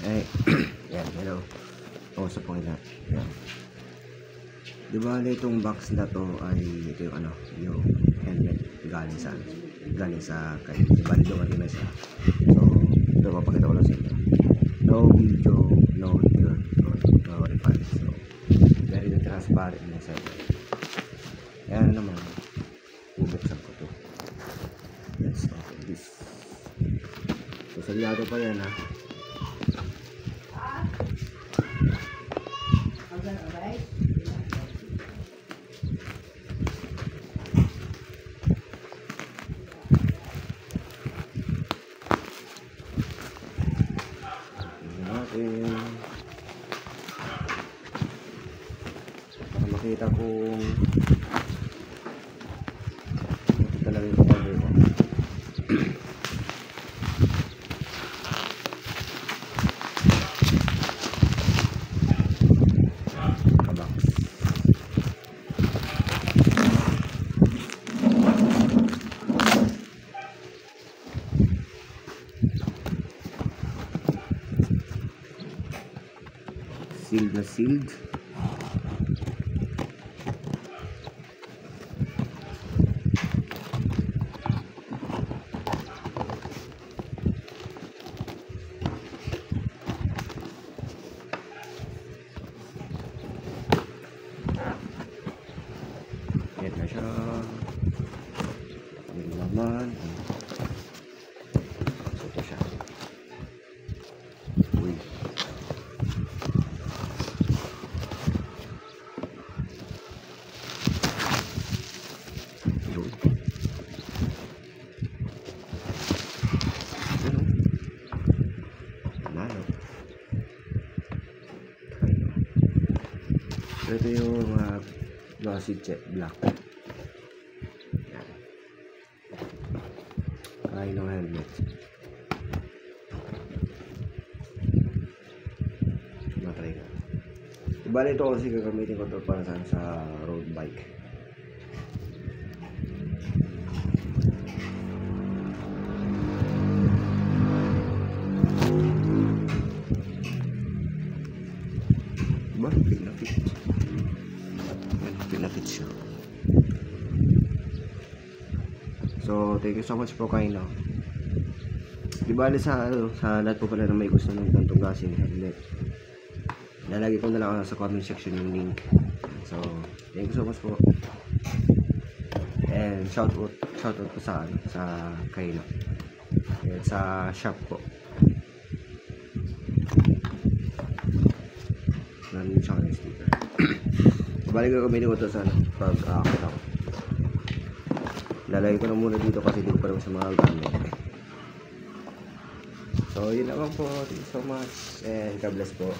Ay, yan, hello. Kausap po kayo. Yan. Diba itong box na to ay ito yung ano, yung helmet galing sa kay bali doon din siya. So, ito papakita ko lang sa inyo. No video, no refund. So, very transparent na sa inyo. Yan naman. Bubuksan ko to. Let's open this. So, salyado pa yan ha. Para makita kung ito talaga yung order ko. Kabox. Sealed na sealed. Yan na siya. Yung laman. So ito siya. Uy. So ito yung glossy jet black. Yan. Kaya ng helmet. Matry ka. Ibali ito kasi gagamitin ko ito para sa road bike. Diba? Pinapit siya. So, thank you so much po kayo, no? Di bali sa lahat po pala na may gusto ng ganitong klaseng helmet, lalagay ko na lang sa comment section yung link. So, thank you so much po. And shout out po sa kayo, no? And sa shop po. Nandun siya ng sticker. Balik ko gamitin ko ito sa pag-aakit ako. Lalagay ko na muna dito kasi dito pa rin sa mga gamit. So yun naman po. Thank you so much and God bless po.